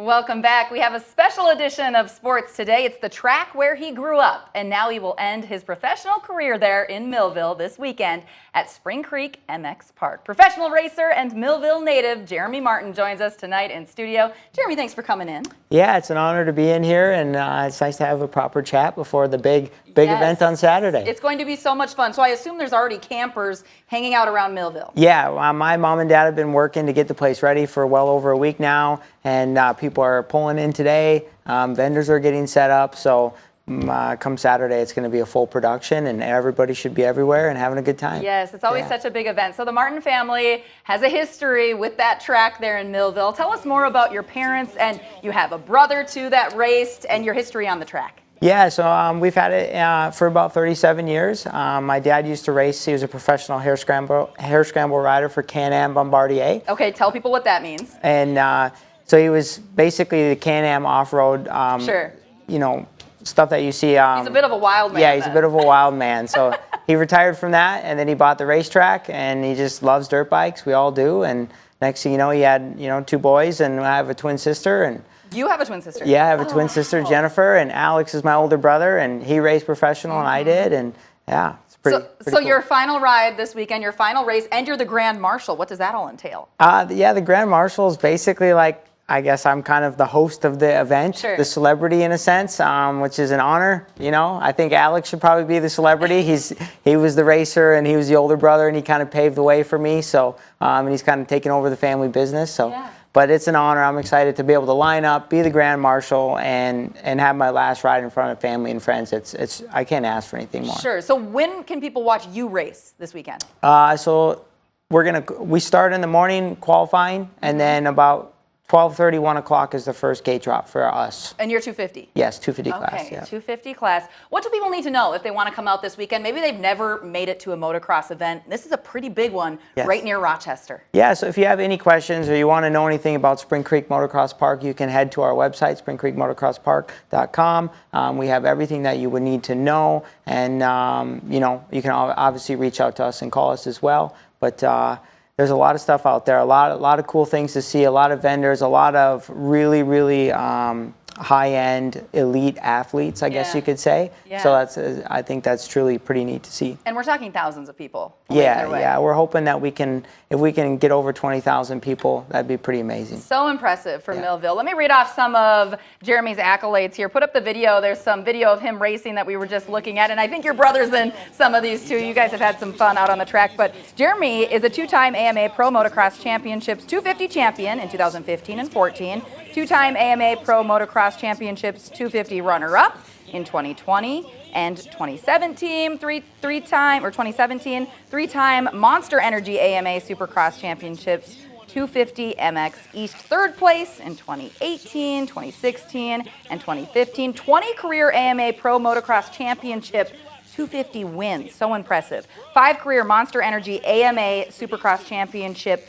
Welcome back. We have a special edition of sports today. It's the track where he grew up, and now he will end his professional career there in Millville this weekend at Spring Creek MX Park. Professional racer and Millville native Jeremy Martin joins us tonight in studio. Jeremy, thanks for coming in. Yeah, it's an honor to be in here, and it's nice to have a proper chat before the big event on Saturday. It's going to be so much fun. So I assume there's already campers hanging out around Millville. Yeah, my mom and dad have been working to get the place ready for well over a week now, and people are pulling in today. Vendors are getting set up, so come Saturday it's going to be a full production, and everybody should be everywhere and having a good time. Yes, it's always such a big event. So the Martin family has a history with that track there in Millville. Tell us more about your parents, and you have a brother too that raced, and your history on the track. Yeah, so we've had it for about 37 years. My dad used to race. He was a professional hair scramble rider for Can-Am Bombardier. Okay, tell people what that means. And so he was basically the Can-Am off-road, sure. You know, stuff that you see. He's a bit of a wild man. Yeah, he's a bit of a wild man. So he retired from that, and then he bought the racetrack, and he just loves dirt bikes. We all do. And next thing you know, he had 2 boys, and I have a twin sister. And you have a twin sister? Yeah, I have a twin sister, Jennifer, and Alex is my older brother, and he raced professional, and I did, and yeah, it's pretty So cool. Your final ride this weekend, your final race, and you're the Grand Marshal. What does that all entail? Yeah, the Grand Marshal is basically like, I guess I'm kind of the host of the event, sure. The celebrity in a sense, which is an honor. I think Alex should probably be the celebrity. He was the racer, and he was the older brother, and he kind of paved the way for me. So, and he's kind of taken over the family business. So. Yeah. But it's an honor. I'm excited to be able to line up, be the Grand Marshal, and have my last ride in front of family and friends. I can't ask for anything more. Sure. So when can people watch you race this weekend? So we start in the morning qualifying, and then about 12:30, 1 o'clock is the first gate drop for us. And you're 250? Yes, 250 class. Okay, Yeah. 250 class. What do people need to know if they want to come out this weekend? Maybe they've never made it to a motocross event. This is a pretty big one right near Rochester. Yeah, so if you have any questions or you want to know anything about Spring Creek Motocross Park, you can head to our website, springcreekmotocrosspark.com. We have everything that you would need to know, and you can obviously reach out to us and call us as well. But there's a lot of stuff out there, a lot of cool things to see, a lot of vendors, a lot of really high-end elite athletes, I guess you could say. Yeah. So I think that's truly pretty neat to see. And we're talking thousands of people. Yeah, we're hoping that if we can get over 20,000 people, that'd be pretty amazing. So impressive for Millville. Let me read off some of Jeremy's accolades here. Put up the video. There's some video of him racing that we were just looking at, and I think your brother's in some of these too. You guys have had some fun out on the track, but Jeremy is a 2-time AMA Pro Motocross Championships 250 champion in 2015 and 14, 2-time AMA Pro Motocross Championships 250 runner-up in 2020 and 2017, three-time Monster Energy AMA Supercross Championships 250 MX East 3rd place in 2018, 2016, and 2015. 20 career AMA Pro Motocross Championship 250 wins. So impressive. 5 career Monster Energy AMA Supercross Championship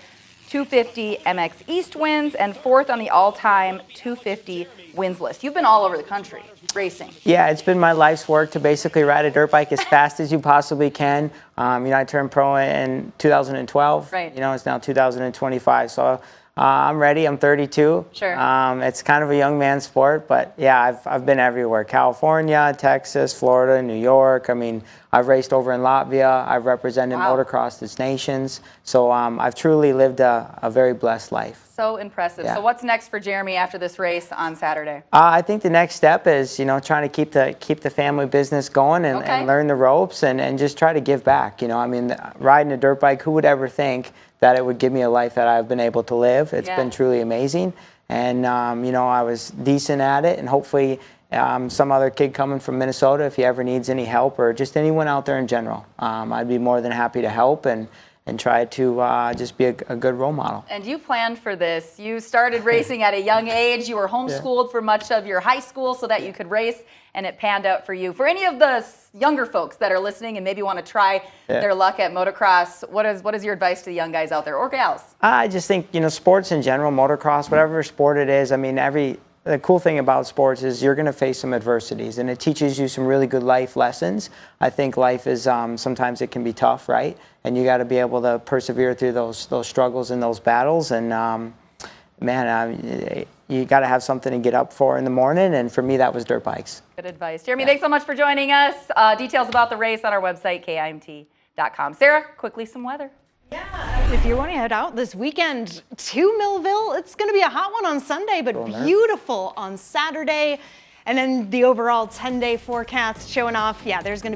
250 MX East wins, and 4th on the all-time 250 wins list. You've been all over the country racing. Yeah, it's been my life's work to basically ride a dirt bike as fast as you possibly can. I turned pro in 2012. Right. It's now 2025, so I'm ready. I'm 32. Sure. It's kind of a young man's sport, but yeah, I've been everywhere. California, Texas, Florida, New York. I've raced over in Latvia. I've represented motocross this nations. So I've truly lived a very blessed life. So impressive. Yeah. So what's next for Jeremy after this race on Saturday? I think the next step is, trying to keep the family business going and learn the ropes and just try to give back. Riding a dirt bike, who would ever think that it would give me a life that I've been able to live? It's been truly amazing. And, I was decent at it, and hopefully some other kid coming from Minnesota, if he ever needs any help, or just anyone out there in general, I'd be more than happy to help and try to just be a good role model. And you planned for this. You started racing at a young age. You were homeschooled for much of your high school so that you could race, and it panned out for you. For any of the younger folks that are listening and maybe want to try their luck at motocross, what is your advice to the young guys out there, or gals? I just think, sports in general, motocross, whatever sport it is, the cool thing about sports is you're going to face some adversities, and it teaches you some really good life lessons. I think life is sometimes it can be tough, right? And you got to be able to persevere through those struggles and those battles. And man, you got to have something to get up for in the morning, and for me, that was dirt bikes. Good advice. Jeremy, thanks so much for joining us. Details about the race on our website, KIMT.com. Sarah, quickly some weather. Yeah, if you want to head out this weekend to Millville, it's going to be a hot one on Sunday, but beautiful on Saturday. And then the overall 10-day forecast showing off, yeah, there's going to